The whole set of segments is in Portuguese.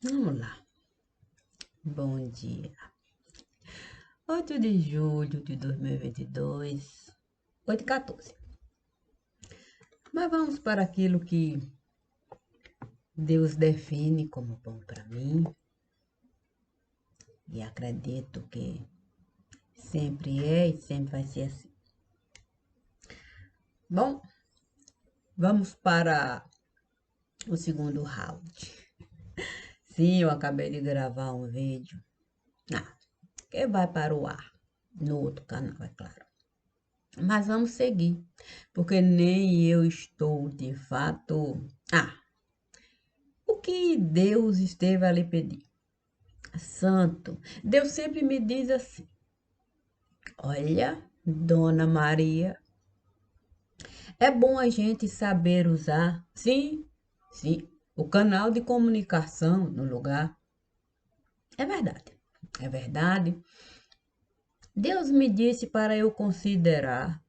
Vamos lá. Bom dia. 8 de julho de 2022, 8h14. Mas vamos para aquilo que Deus define como bom para mim. E acredito que sempre é e sempre vai ser assim. Bom, vamos para o segundo round. Sim, eu acabei de gravar um vídeo. Que vai para o ar. No outro canal, é claro. Mas vamos seguir, porque nem eu estou de fato. O que Deus esteve a lhe pedir? Santo, Deus sempre me diz assim: olha, Dona Maria, é bom a gente saber usar, sim, o canal de comunicação no lugar. É verdade, é verdade. Deus me disse para eu considerar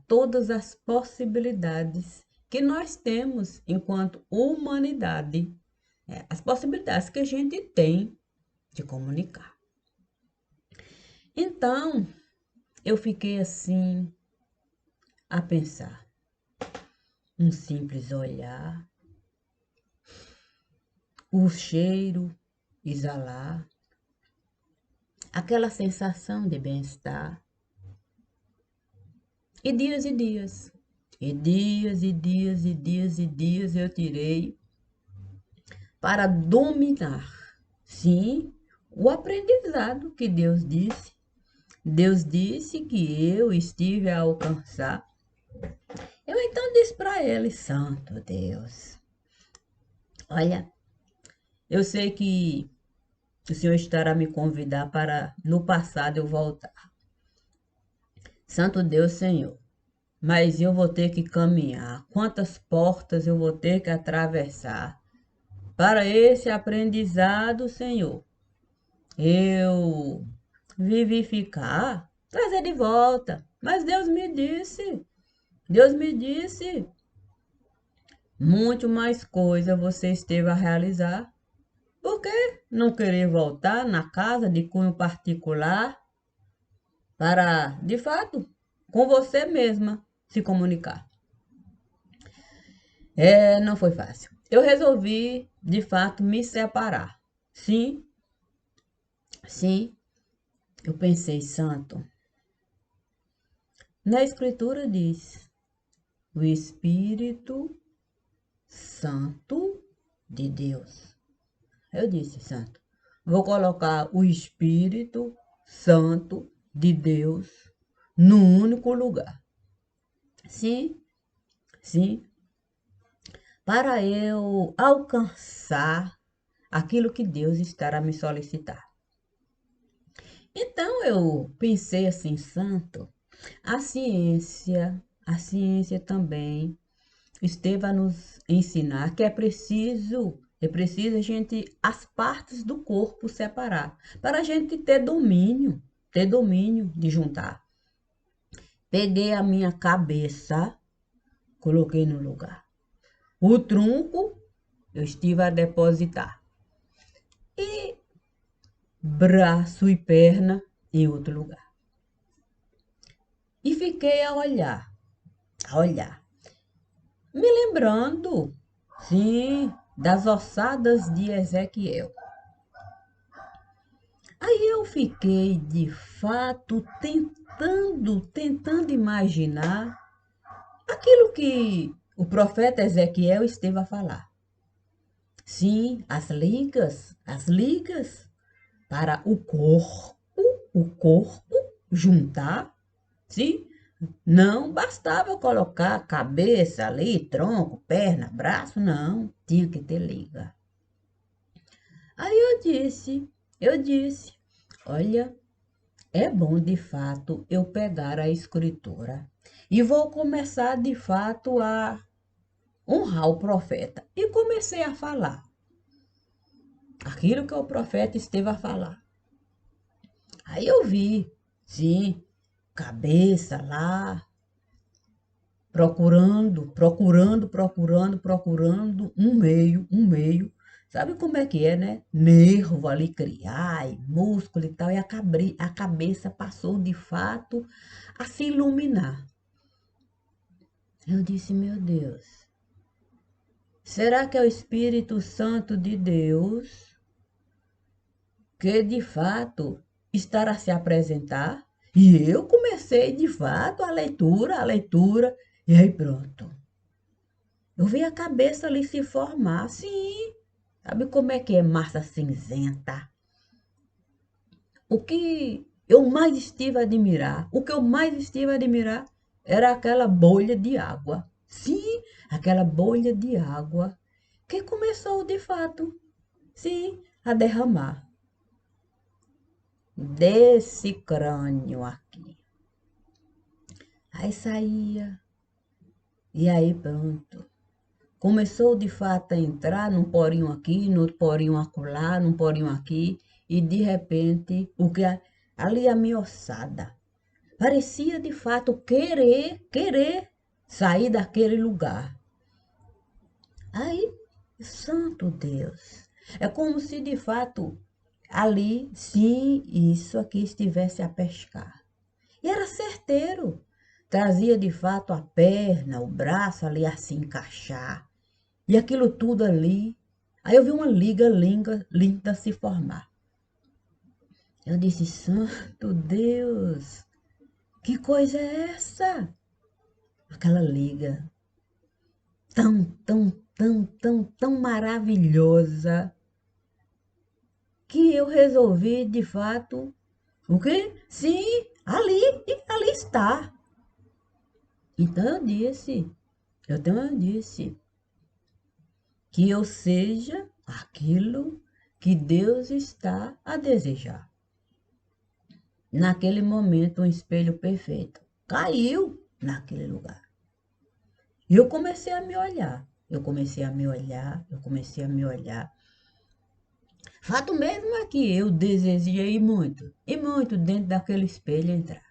todas as possibilidades que nós temos enquanto humanidade, as possibilidades que a gente tem de comunicar. Então, eu fiquei assim a pensar, um simples olhar, o cheiro exalar, aquela sensação de bem-estar, e dias e dias, e dias e dias e dias e dias eu tirei para dominar, sim, o aprendizado que Deus disse. Deus disse que eu estive a alcançar. Eu então disse para ele: Santo Deus, olha, eu sei que o Senhor estará me convidar para no passado eu voltar. Santo Deus, Senhor, mas eu vou ter que caminhar. Quantas portas eu vou ter que atravessar para esse aprendizado, Senhor? Eu vivificar, trazer de volta. Mas Deus me disse, muito mais coisa você esteve a realizar. Por que não querer voltar na casa de cunho particular para, de fato, com você mesma se comunicar? Não foi fácil. Eu resolvi, de fato, me separar. Sim, sim, eu pensei, santo. Na escritura diz, o Espírito Santo de Deus. Eu disse, santo, vou colocar o Espírito Santo de Deus no único lugar. Sim, sim, para eu alcançar aquilo que Deus estará me solicitar. Então eu pensei assim, santo, a ciência também esteve a nos ensinar que é preciso a gente as partes do corpo separar, para a gente ter domínio de juntar. Peguei a minha cabeça, coloquei no lugar. O tronco eu estive a depositar. E braço e perna em outro lugar. E fiquei a olhar, me lembrando, sim, das ossadas de Ezequiel. Aí eu fiquei, de fato, tentando imaginar aquilo que o profeta Ezequiel esteve a falar. Sim, as ligas para o corpo juntar, sim, não bastava colocar cabeça ali, tronco, perna, braço, não, tinha que ter liga. Aí eu disse, olha, é bom de fato eu pegar a escritura e vou começar de fato a honrar o profeta. E comecei a falar aquilo que o profeta esteve a falar. Aí eu vi, sim, cabeça lá, procurando um meio, Sabe como é que é, né? Nervo ali criar, e músculo e tal, e a cabeça passou de fato a se iluminar. Eu disse, meu Deus, será que é o Espírito Santo de Deus que de fato estará a se apresentar? E eu comecei de fato a leitura, e aí pronto. Eu vi a cabeça ali se formar, sim. Sabe como é que é massa cinzenta? O que eu mais estive a admirar, o que eu mais estive a admirar era aquela bolha de água. Sim, aquela bolha de água que começou de fato, sim, a derramar desse crânio aqui. Aí saía, e aí pronto. Começou de fato a entrar num porinho aqui, no outro porinho acolá, num porinho aqui, e de repente, ali a minha ossada parecia de fato querer sair daquele lugar. Aí, santo Deus, é como se de fato ali, sim, isso aqui estivesse a pescar. E era certeiro. Trazia de fato a perna, o braço ali a se encaixar. E aquilo tudo ali. Aí eu vi uma liga linda se formar. Eu disse, santo Deus, que coisa é essa? Aquela liga tão maravilhosa que eu resolvi de fato, o quê? Sim, ali está. Então eu disse que eu seja aquilo que Deus está a desejar. Naquele momento, um espelho perfeito caiu naquele lugar. E eu comecei a me olhar. Eu comecei a me olhar, eu comecei a me olhar. Fato mesmo é que eu desejei muito, e muito dentro daquele espelho entrar.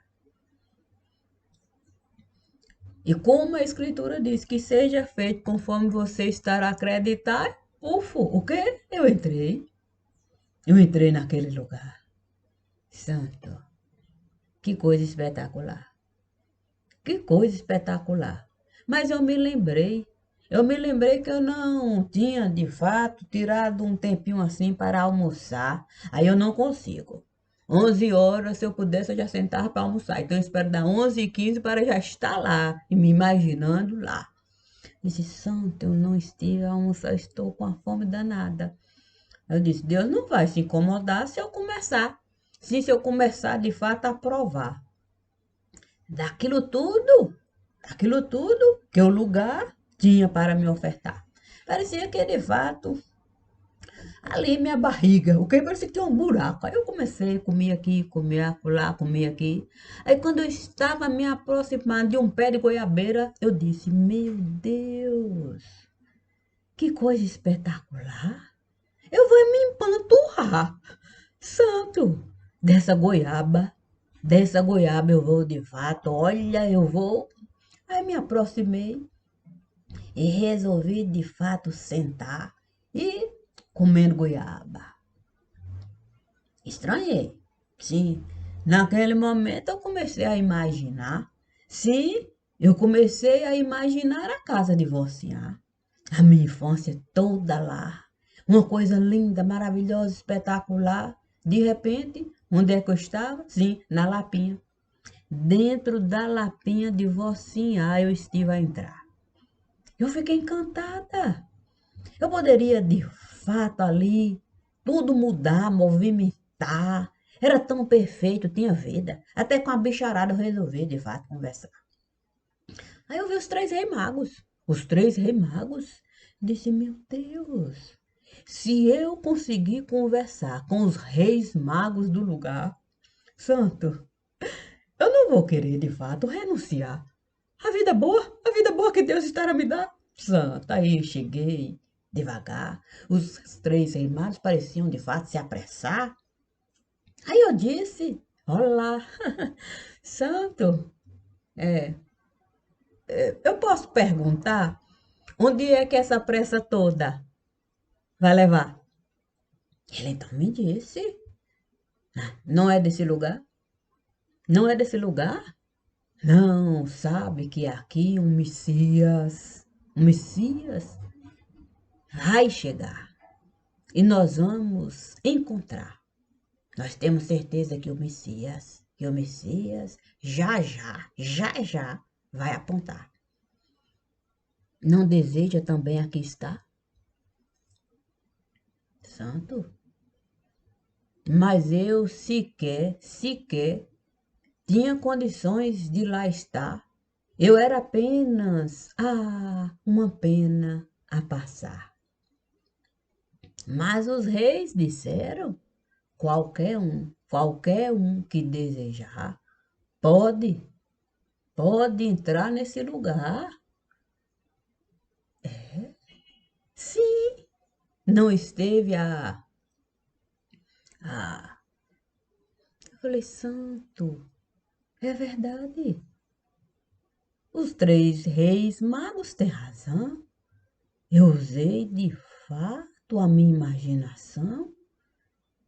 E como a Escritura diz que seja feito conforme você estará a acreditar, o quê? Eu entrei naquele lugar. Santo, que coisa espetacular. Que coisa espetacular. Mas eu me lembrei que eu não tinha, de fato, tirado um tempinho assim para almoçar. Aí eu não consigo. 11 horas, se eu pudesse, eu já sentava para almoçar. Então eu espero dar 11h15 para já estar lá, e me imaginando lá. Disse, santo, eu não estive a almoçar, estou com a fome danada. Eu disse, Deus não vai se incomodar se eu começar. Sim, se eu começar, de fato, a provar. Daquilo tudo que o lugar tinha para me ofertar. Parecia que, de fato, ali minha barriga, o que parecia que tinha um buraco. Aí eu comecei a comer aqui, comer acolá, comer aqui. Aí quando eu estava me aproximando de um pé de goiabeira, eu disse, meu Deus, que coisa espetacular. Eu vou me empanturrar, santo, dessa goiaba eu vou de fato, olha, eu vou. Aí me aproximei e resolvi de fato sentar e comendo goiaba. Estranhei. Sim, naquele momento eu comecei a imaginar. Sim, eu comecei a imaginar a casa divorciar. A minha infância toda lá. Uma coisa linda, maravilhosa, espetacular. De repente, onde é que eu estava? Sim, na lapinha. Dentro da lapinha divorciar eu estive a entrar. Eu fiquei encantada. Eu poderia, de fato, ali, tudo mudar, movimentar. Era tão perfeito, tinha vida. Até com a bicharada eu resolvi, de fato, conversar. Aí eu vi os três reis magos. Os três reis magos. Disse, meu Deus, se eu conseguir conversar com os reis magos do lugar, santo, eu não vou querer, de fato, renunciar. A vida boa que Deus estará a me dar. Santa, aí cheguei devagar. Os três irmãos pareciam de fato se apressar. Aí eu disse: olá, santo, é, eu posso perguntar onde é que é essa pressa toda? vai levar? Ele então me disse, não é desse lugar? Não é desse lugar? Não, sabe que aqui um Messias vai chegar e nós vamos encontrar. Nós temos certeza que o Messias já vai apontar. Não deseja também aqui estar? Santo? Mas eu sequer tinha condições de lá estar. Eu era apenas, uma pena a passar. Mas os reis disseram, qualquer um que desejar, pode, pode entrar nesse lugar. Sim, não esteve a... Eu falei, santo, é verdade. Os três reis magos têm razão. Eu usei de fato a minha imaginação.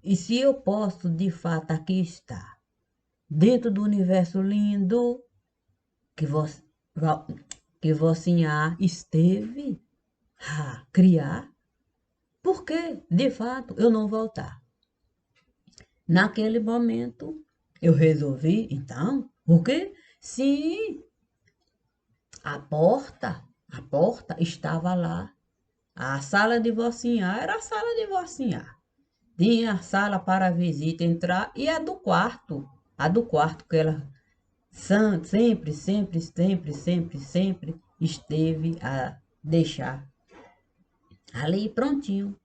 E se eu posso de fato aqui estar, dentro do universo lindo que você, que Vocinha esteve a criar, por que de fato eu não voltar? Naquele momento eu resolvi, então, o quê? Sim, a porta estava lá. A sala de Vocinha era a sala de Vocinha. Tinha a sala para a visita entrar e a do quarto que ela sempre esteve a deixar ali prontinho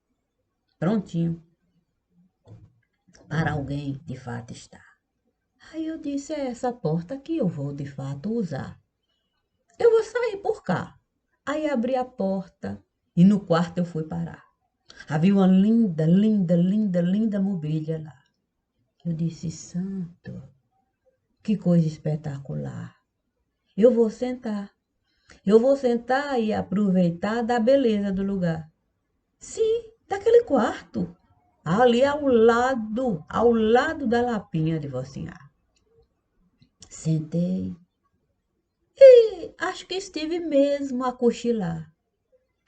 para alguém de fato estar. Aí eu disse, é essa porta que eu vou de fato usar. Eu vou sair por cá. Aí abri a porta e no quarto eu fui parar. Havia uma linda mobília lá. Eu disse, santo, que coisa espetacular. Eu vou sentar. Eu vou sentar e aproveitar da beleza do lugar. Sim, daquele quarto. Ali ao lado da lapinha de Vocinha. Sentei e acho que estive mesmo a cochilar.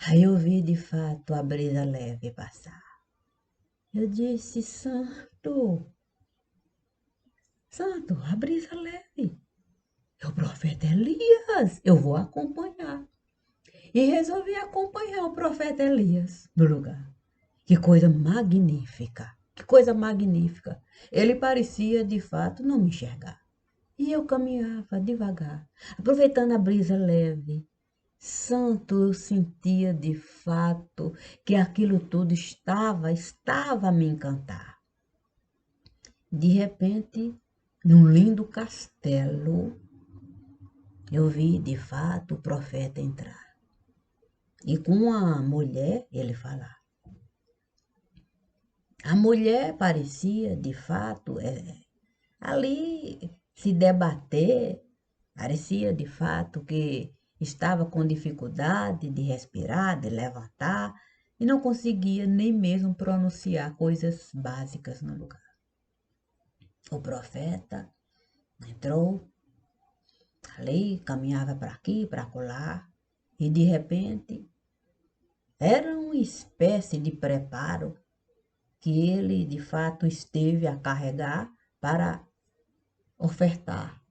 Aí eu vi de fato a brisa leve passar. Eu disse, santo, a brisa leve. É o profeta Elias, eu vou acompanhar. E resolvi acompanhar o profeta Elias no lugar. Que coisa magnífica, que coisa magnífica. Ele parecia, de fato, não me enxergar. E eu caminhava devagar, aproveitando a brisa leve. Santo, eu sentia de fato que aquilo tudo estava a me encantar. De repente, num lindo castelo, eu vi de fato o profeta entrar. E com a mulher ele falar. A mulher parecia, de fato, ali se debater, parecia de fato que estava com dificuldade de respirar, de levantar, e não conseguia nem mesmo pronunciar coisas básicas no lugar. O profeta entrou ali, caminhava para aqui, para colar, e de repente era uma espécie de preparo que ele de fato esteve a carregar para ofertar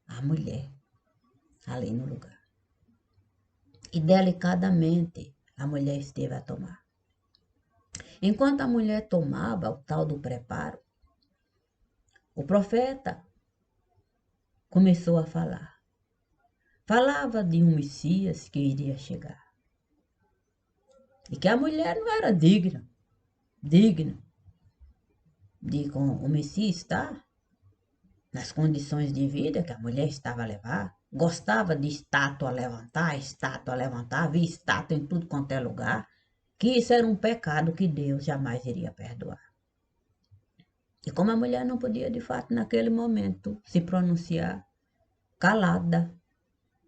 à mulher ali no lugar. E delicadamente a mulher esteve a tomar. Enquanto a mulher tomava o tal do preparo, o profeta começou a falar. Falava de um Messias que iria chegar. E que a mulher não era digna de com o Messias estar nas condições de vida que a mulher estava a levar. Gostava de estátua a levantar, havia estátua em tudo quanto é lugar, que isso era um pecado que Deus jamais iria perdoar. E como a mulher não podia, de fato, naquele momento, se pronunciar calada,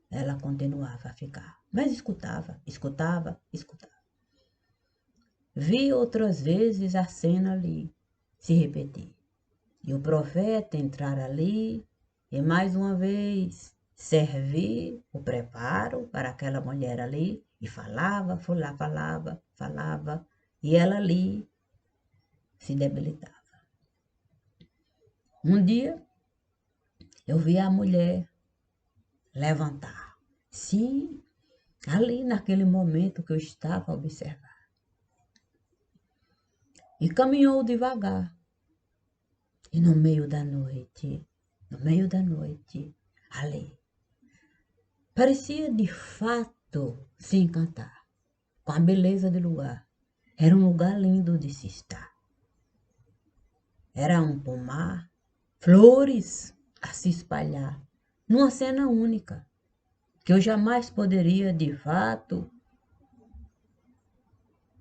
ela continuava a ficar. Mas escutava. Vi outras vezes a cena ali se repetir. E o profeta entrar ali e mais uma vez servir o preparo para aquela mulher ali e falava, falava, e ela ali se debilitava. Um dia eu vi a mulher levantar. Sim, ali naquele momento que eu estava a observar. E caminhou devagar. E no meio da noite, ali, parecia de fato se encantar com a beleza do lugar. Era um lugar lindo de se estar. Era um pomar, flores a se espalhar, numa cena única, que eu jamais poderia de fato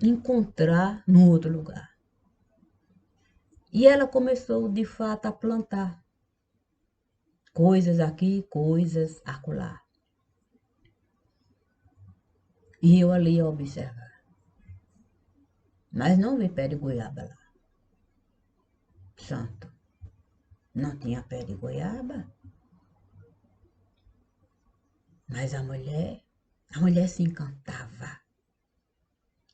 encontrar no outro lugar. E ela começou de fato a plantar coisas aqui, coisas acolá. E eu ali a observar. Mas não vi pé de goiaba lá. Santo, não tinha pé de goiaba. Mas a mulher se encantava.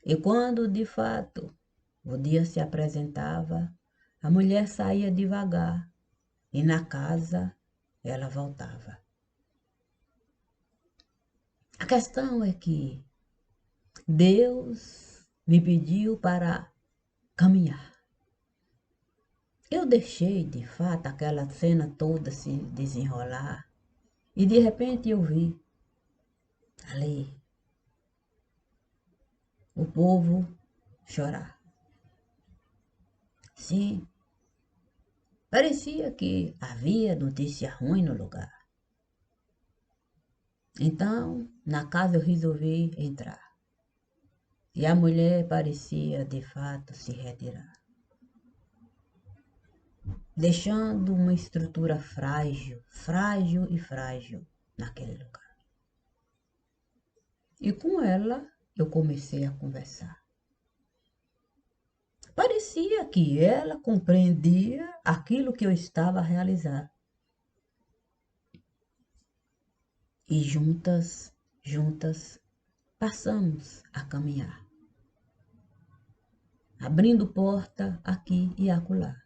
E quando de fato o dia se apresentava, a mulher saía devagar e na casa ela voltava. A questão é que Deus me pediu para caminhar. Eu deixei, de fato, aquela cena toda se desenrolar e de repente eu vi ali o povo chorar. Sim, parecia que havia notícia ruim no lugar. Então, na casa eu resolvi entrar. E a mulher parecia, de fato, se retirar, deixando uma estrutura frágil naquele lugar. E com ela eu comecei a conversar. Parecia que ela compreendia aquilo que eu estava a realizar. E juntas, passamos a caminhar, abrindo porta aqui e acolá.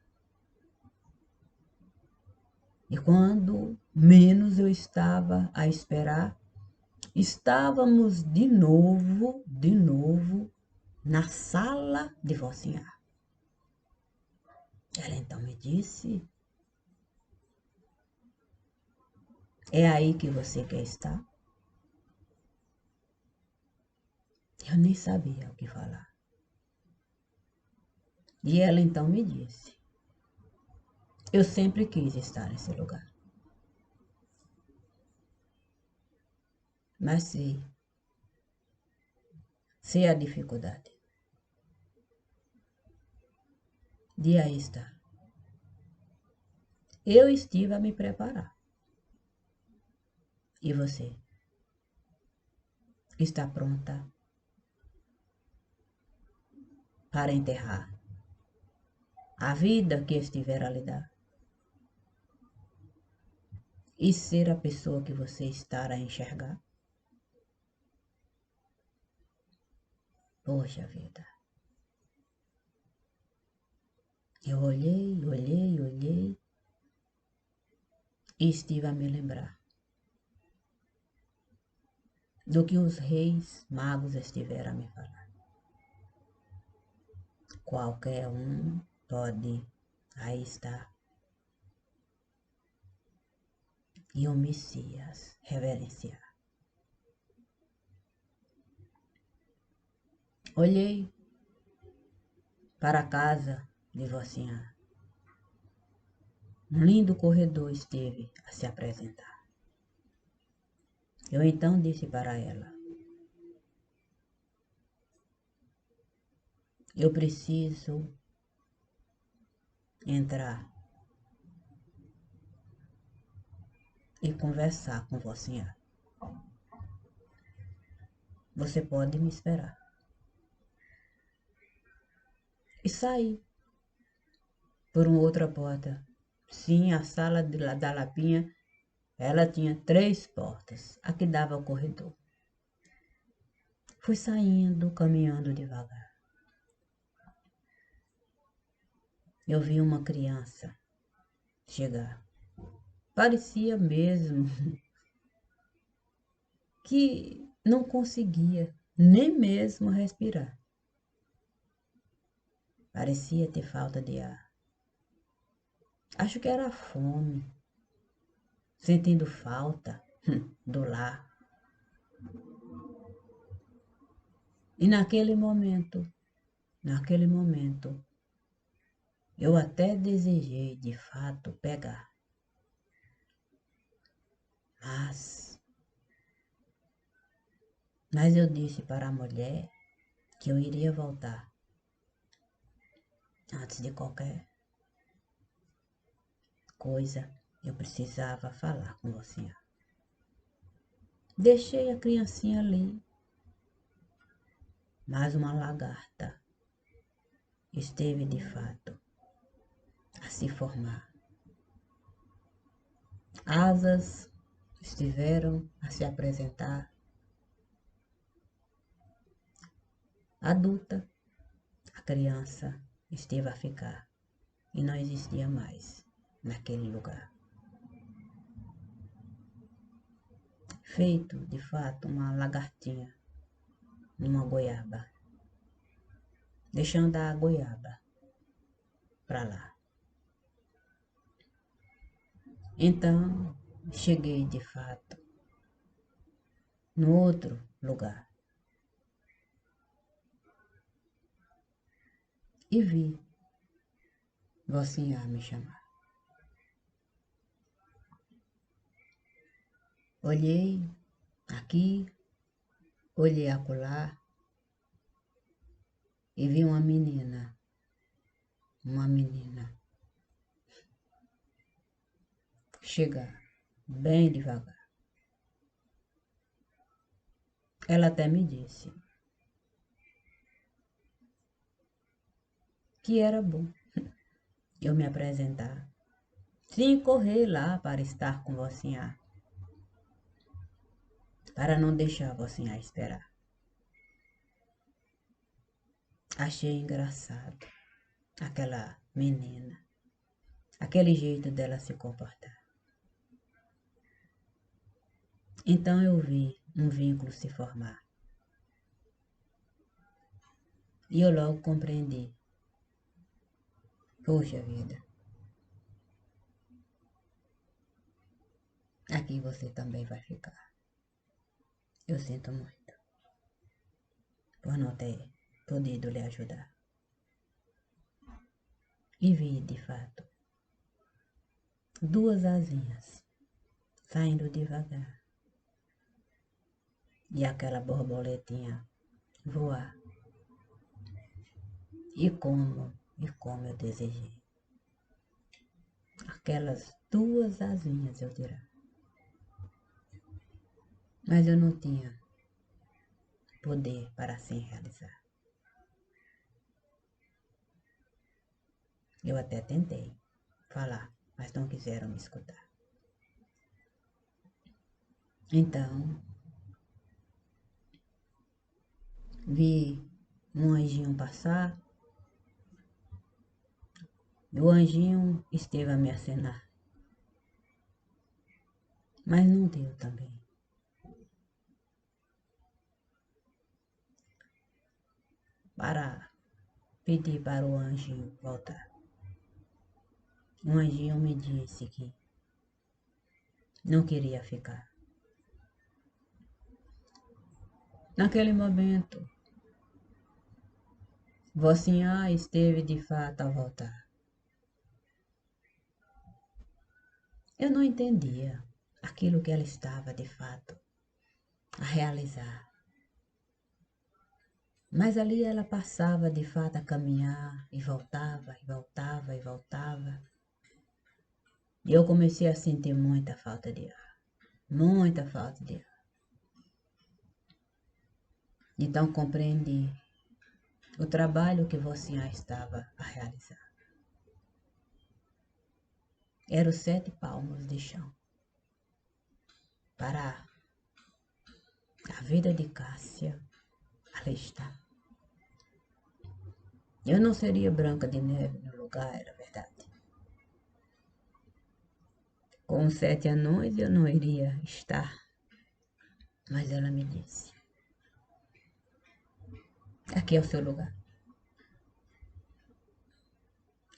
E quando menos eu estava a esperar, estávamos de novo na sala de vocinhar. Ela então me disse: é aí que você quer estar? Eu nem sabia o que falar. E ela então me disse: eu sempre quis estar nesse lugar. Mas sei a dificuldade. De aí está. Eu estive a me preparar. E você? Está pronta para enterrar a vida que estiver a lhe dar? E ser a pessoa que você está a enxergar? Poxa vida. Eu olhei e estive a me lembrar do que os reis magos estiveram a me falar. Qualquer um pode, aí está, e o Messias reverenciar. Olhei para a casa de vocinha. Um lindo corredor esteve a se apresentar. Eu então disse para ela: eu preciso entrar e conversar com vocinha. Você pode me esperar. e saí por uma outra porta. Sim, a sala da Lapinha, ela tinha 3 portas, a que dava ao corredor. Fui saindo, caminhando devagar. Eu vi uma criança chegar. Parecia mesmo que não conseguia nem mesmo respirar. Parecia ter falta de ar. Acho que era a fome, sentindo falta do lar. E naquele momento, eu até desejei de fato pegar. Mas eu disse para a mulher que eu iria voltar antes de qualquer coisa. Eu precisava falar com você. Deixei a criancinha ali, mas uma lagarta esteve de fato a se formar. Asas estiveram a se apresentar. Adulta, a criança esteve a ficar e não existia mais naquele lugar. Feito, de fato, uma lagartinha numa goiaba, deixando a goiaba para lá. Então, cheguei de fato no outro lugar e vi Vocinha me chamar. Olhei aqui, olhei acolá e vi uma menina chegar bem devagar. Ela até me disse que era bom eu me apresentar, sim, correr lá para estar com Vocinha, para não deixar Vocinha esperar. Achei engraçado aquela menina, aquele jeito dela se comportar. Então eu vi um vínculo se formar. E eu logo compreendi. Poxa vida, aqui você também vai ficar. Eu sinto muito por não ter podido lhe ajudar. E vi, de fato, 2 asinhas saindo devagar. E aquela borboletinha voar. E como eu desejei. Aquelas 2 asinhas, eu dirá. Mas eu não tinha poder para assim realizar. Eu até tentei falar, mas não quiseram me escutar. Então, vi um anjinho passar. E o anjinho esteve a me acenar. Mas não deu também. Para pedir para o anjinho voltar. O anjinho me disse que não queria ficar. Naquele momento, Vocinha esteve de fato a voltar. Eu não entendia aquilo que ela estava de fato a realizar. Mas ali ela passava de fato a caminhar e voltava, e voltava, e voltava. E eu comecei a sentir muita falta de ar. Muita falta de ar. Então compreendi o trabalho que você estava a realizar. Era os 7 palmos de chão para a vida de Cássia. Ali está. Eu não seria Branca de Neve no lugar, era verdade. Com os 7 anões eu não iria estar, mas ela me disse: aqui é o seu lugar.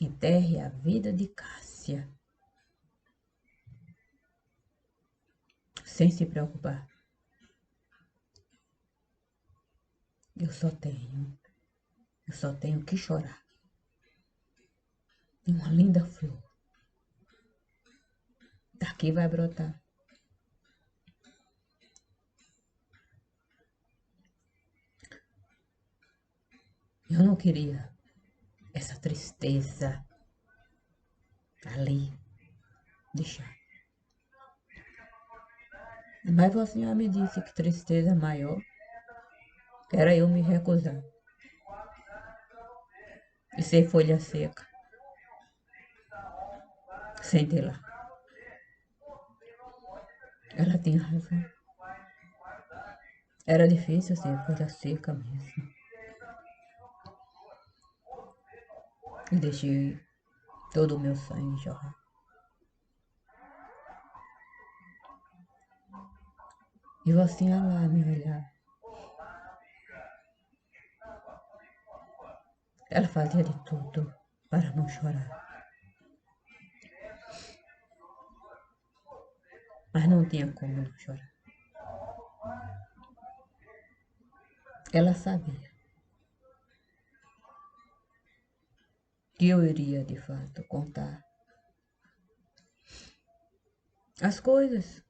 Enterre a vida de Cássia, sem se preocupar. Eu só tenho que chorar. E uma linda flor daqui vai brotar. Eu não queria essa tristeza ali deixar. Mas a senhora me disse que tristeza maior era eu me recusar e ser folha seca, sem ter lá. Ela tinha razão. Era difícil ser folha seca mesmo. E deixei todo o meu sangue jorrar. E você ia lá me olhar. Ela fazia de tudo para não chorar. Mas não tinha como não chorar. Ela sabia que eu iria de fato contar as coisas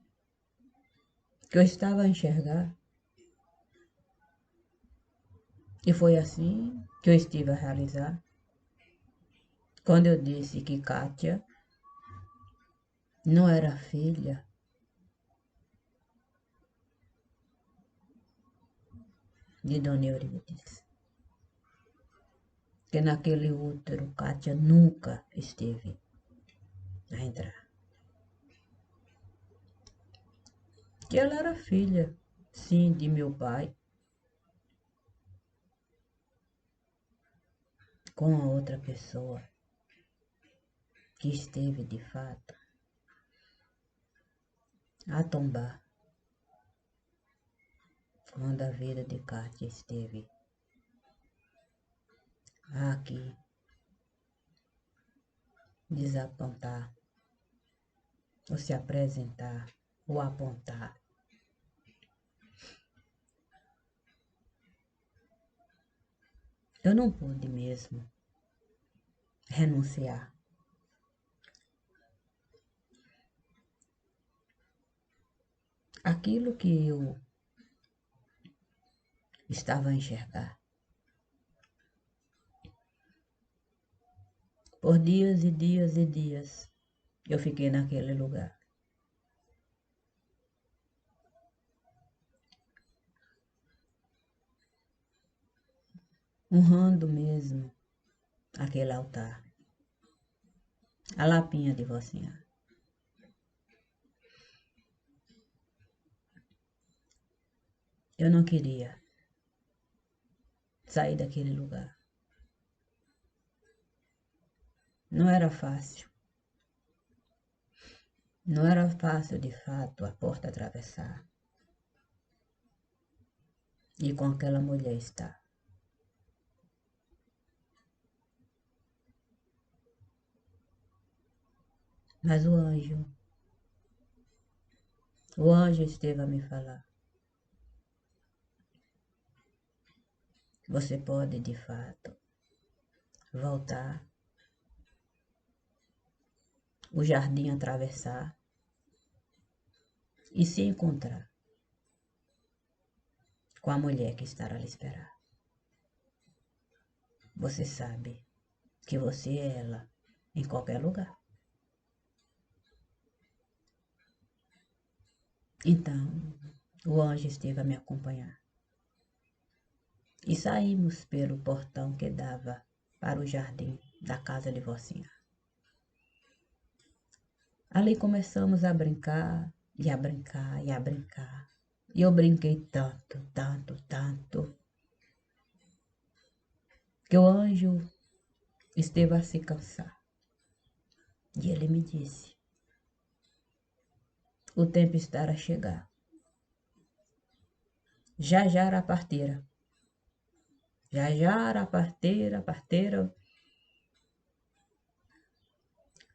que eu estava a enxergar. E foi assim que eu estive a realizar. Quando eu disse que Kátia não era filha de Dona Euridice. Que naquele útero Kátia nunca esteve a entrar. Que ela era filha, sim, de meu pai, com a outra pessoa que esteve de fato a tombar quando a vida de Kátia esteve aqui desapontar, ou se apresentar, ou apontar. Eu não pude mesmo renunciar. Aquilo que eu estava a enxergar. Por dias e dias e dias, eu fiquei naquele lugar. Honrando mesmo aquele altar. A lapinha de vocinha. Eu não queria sair daquele lugar. Não era fácil. Não era fácil, de fato, a porta atravessar. E com aquela mulher estar. Mas o anjo esteve a me falar. Você pode, de fato, voltar, o jardim atravessar e se encontrar com a mulher que estará a lhe esperar. Você sabe que você é ela em qualquer lugar. Então, o anjo esteve a me acompanhar. e saímos pelo portão que dava para o jardim da casa de Vocinha. Ali começamos a brincar, e a brincar, e a brincar. E eu brinquei tanto, tanto, tanto, que o anjo esteve a se cansar. E ele me disse, o tempo está a chegar. Já já era a parteira. Já já era a parteira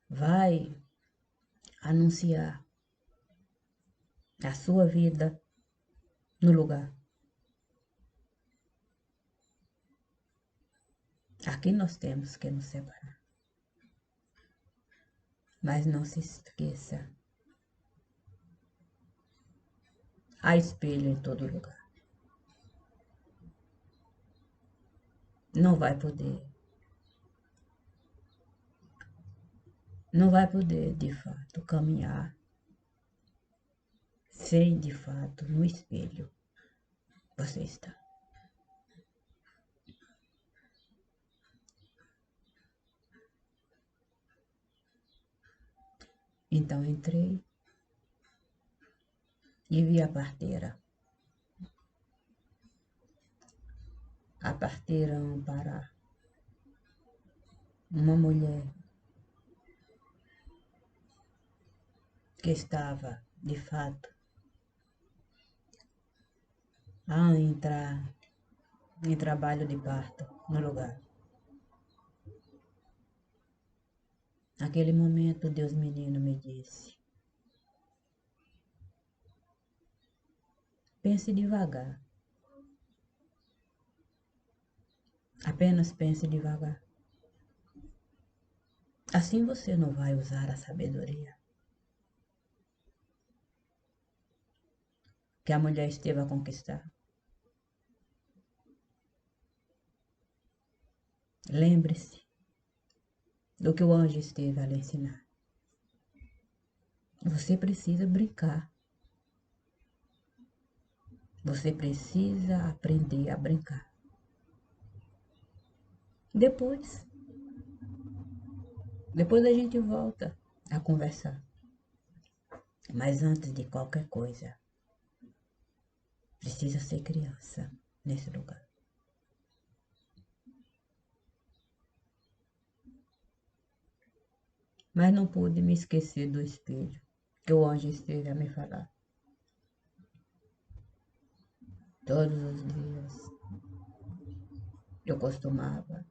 vai anunciar a sua vida no lugar. Aqui nós temos que nos separar. Mas não se esqueça, há espelho em todo lugar. Não vai poder. Não vai poder, de fato, caminhar sem, de fato, no espelho você está. Então entrei e vi a parteira. A parteira amparar uma mulher que estava, de fato, a entrar em trabalho de parto no lugar. Naquele momento, Deus menino me disse, pense devagar. Apenas pense devagar. Assim você não vai usar a sabedoria que a mulher esteve a conquistar. Lembre-se do que o anjo esteve a lhe ensinar. Você precisa brincar. Você precisa aprender a brincar. Depois a gente volta a conversar. Mas antes de qualquer coisa, precisa ser criança nesse lugar. Mas não pude me esquecer do espelho que o anjo esteve a me falar. Todos os dias eu costumava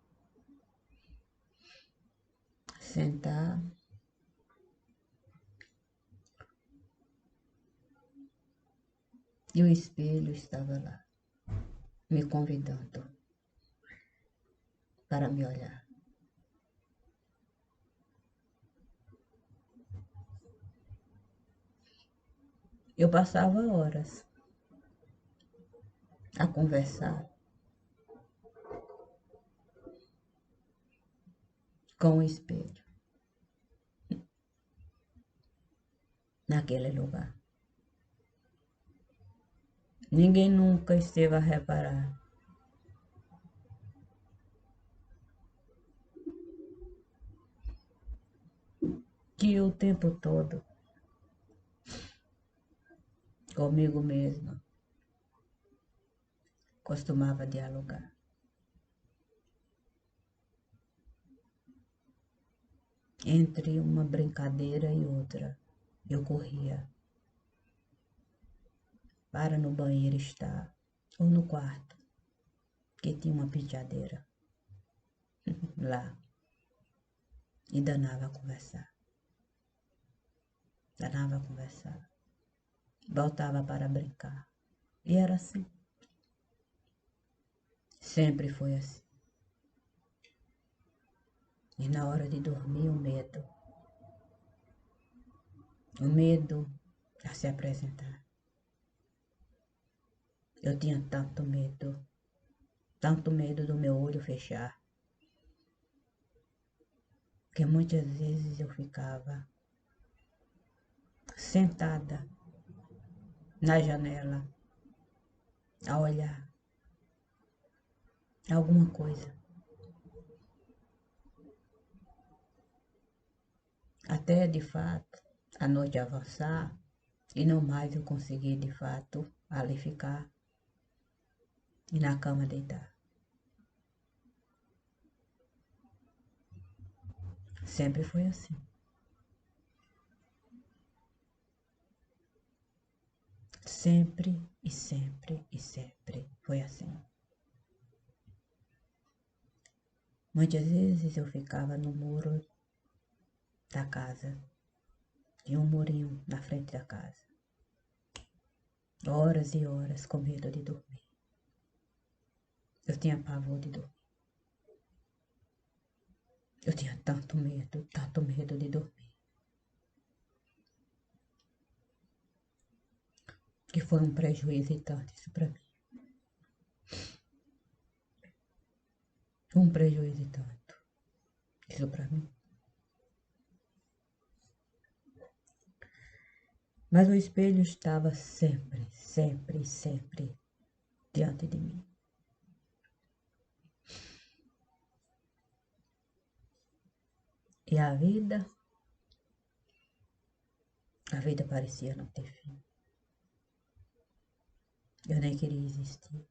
sentar e o espelho estava lá, me convidando para me olhar. Eu passava horas a conversar com o espelho naquele lugar. Ninguém nunca esteve a reparar que o tempo todo, comigo mesma, costumava dialogar. Entre uma brincadeira e outra, eu corria para no banheiro estar, ou no quarto, que tinha uma penteadeira lá, e danava a conversar. Danava a conversar. Voltava para brincar. E era assim. Sempre foi assim. E na hora de dormir, o medo. O medo a se apresentar. Eu tinha tanto medo do meu olho fechar, que muitas vezes eu ficava sentada na janela a olhar alguma coisa. Até de fato a noite avançar e não mais eu conseguir de fato ali ficar e na cama deitar. Sempre foi assim. Sempre e sempre e sempre foi assim. Muitas vezes eu ficava no muro da casa, tinha um murinho na frente da casa, horas e horas com medo de dormir. Eu tinha pavor de dormir. Eu tinha tanto medo de dormir, que foi um prejuízo e tanto isso pra mim. Um prejuízo e tanto isso pra mim. Mas o espelho estava sempre, sempre, sempre diante de mim. E a vida parecia não ter fim. Eu nem queria existir.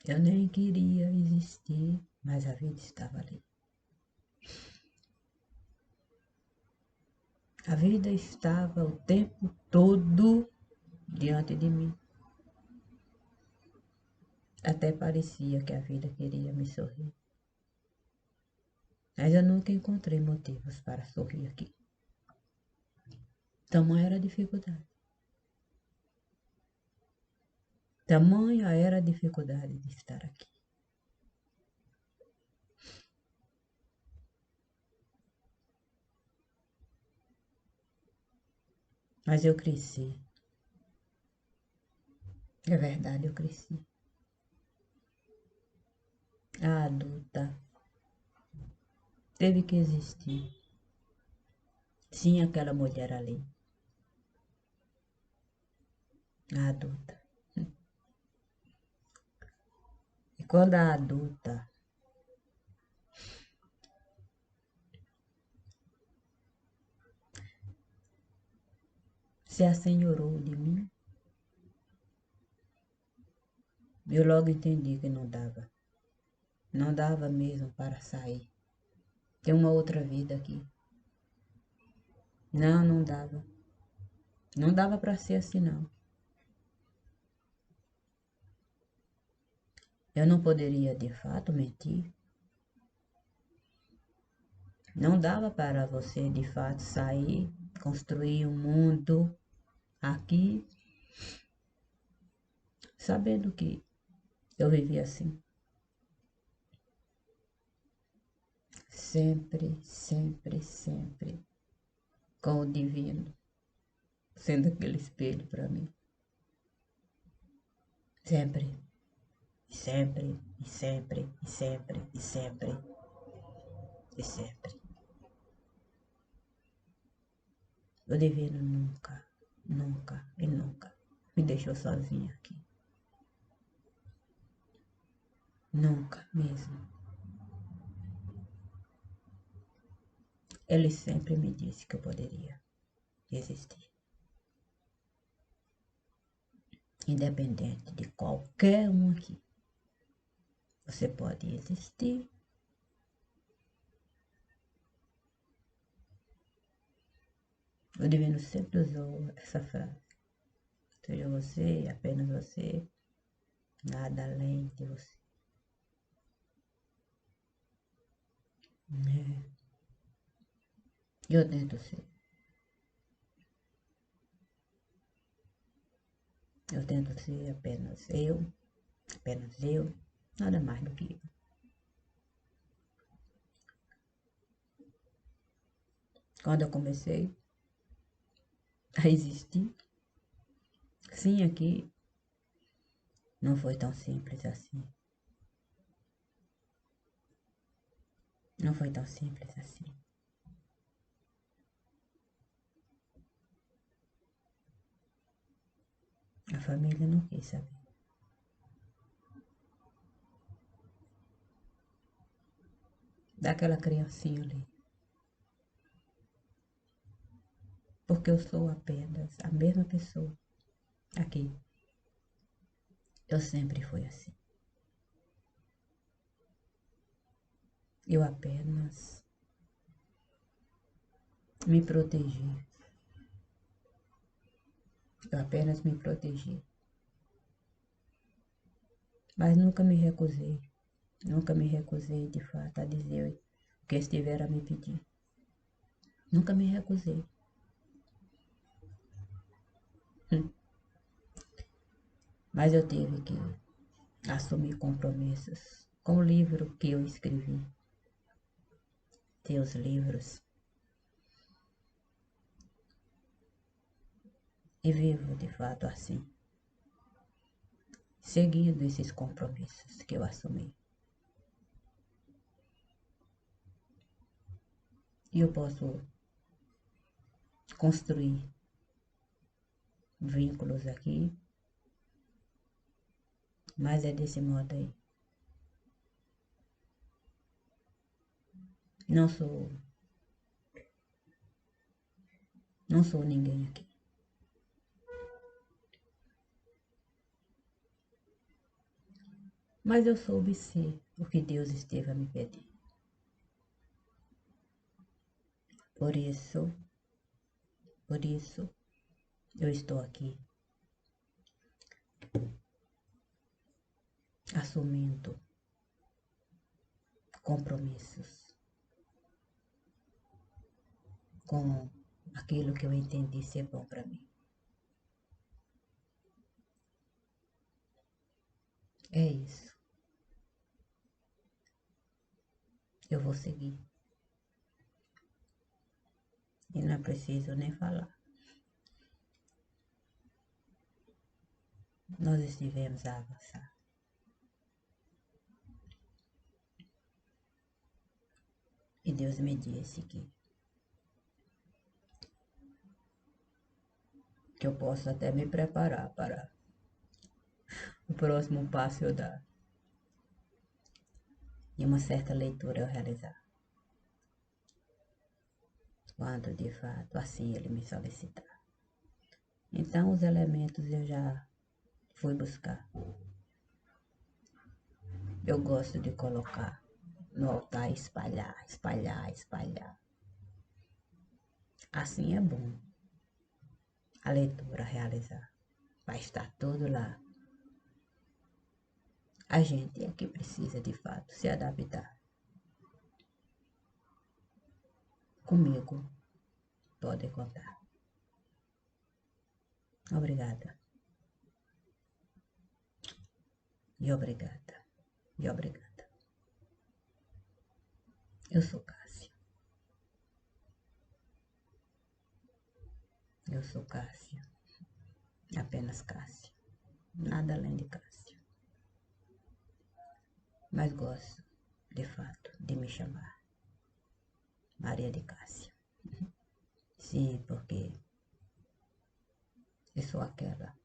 Eu nem queria existir, mas a vida estava ali. A vida estava o tempo todo diante de mim. Até parecia que a vida queria me sorrir. Mas eu nunca encontrei motivos para sorrir aqui. Tamanha era a dificuldade. Tamanha era a dificuldade de estar aqui. Mas eu cresci. É verdade, eu cresci. A adulta teve que existir. Sim, aquela mulher ali. A adulta. E quando a adulta se assenhorou de mim, eu logo entendi que não dava. Não dava mesmo para sair. Tem uma outra vida aqui. Não, não dava. Não dava para ser assim, não. Eu não poderia, de fato, mentir. Não dava para você, de fato, sair, construir um mundo aqui, sabendo que eu vivia assim. Sempre, sempre, sempre com o divino, sendo aquele espelho para mim. Sempre, sempre, e sempre, e sempre, e sempre, e sempre. O divino nunca, nunca e nunca me deixou sozinha aqui. Nunca mesmo. Ele sempre me disse que eu poderia existir. Independente de qualquer um aqui. Você pode existir. O divino sempre usou essa frase. Seja você, apenas você, nada além de você. É. Eu tento ser. Eu tento ser apenas eu, nada mais do que eu. Quando eu comecei a existir, sim, aqui não foi tão simples assim. Não foi tão simples assim. A família não quis saber. daquela criancinha ali. Porque eu sou apenas a mesma pessoa aqui. Eu sempre fui assim. Eu apenas me protegi. Eu apenas me protegi. Mas nunca me recusei. Nunca me recusei, de fato, a dizer o que estiver a me pedir. Nunca me recusei. Mas eu tive que assumir compromissos com o livro que eu escrevi. Teus livros. E vivo, de fato, assim. Seguindo esses compromissos que eu assumi. E eu posso construir vínculos aqui, mas é desse modo aí. Não sou ninguém aqui. Mas eu soube ser o que Deus esteve a me pedir. Por isso, eu estou aqui, assumindo compromissos com aquilo que eu entendi ser bom para mim. É isso. Eu vou seguir. E não é preciso nem falar. Nós estivemos a avançar. E Deus me disse que eu posso até me preparar para o próximo passo eu dar. E uma certa leitura eu realizar. Quando de fato assim ele me solicitar. Então os elementos eu já fui buscar. Eu gosto de colocar no altar, espalhar, espalhar, espalhar. Assim é bom. A leitura realizar. Vai estar tudo lá. A gente é que precisa de fato se adaptar. Comigo pode contar. Obrigada. E obrigada. E obrigada. Eu sou Cássia. Eu sou Cássia. Apenas Cássia. Nada além de Cássia. Mas gosto, de fato, de me chamar Maria de Cássia. Sim, porque eu sou aquela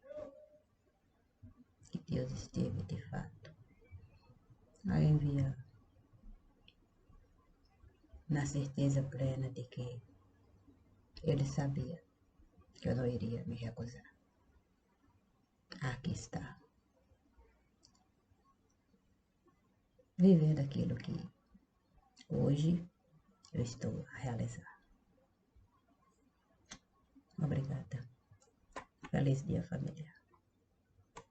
que Deus esteve, de fato, a enviar, na certeza plena de que Ele sabia que eu não iria me recusar. Aqui está. Vivendo aquilo que hoje eu estou a realizar. Obrigada. Feliz dia, família.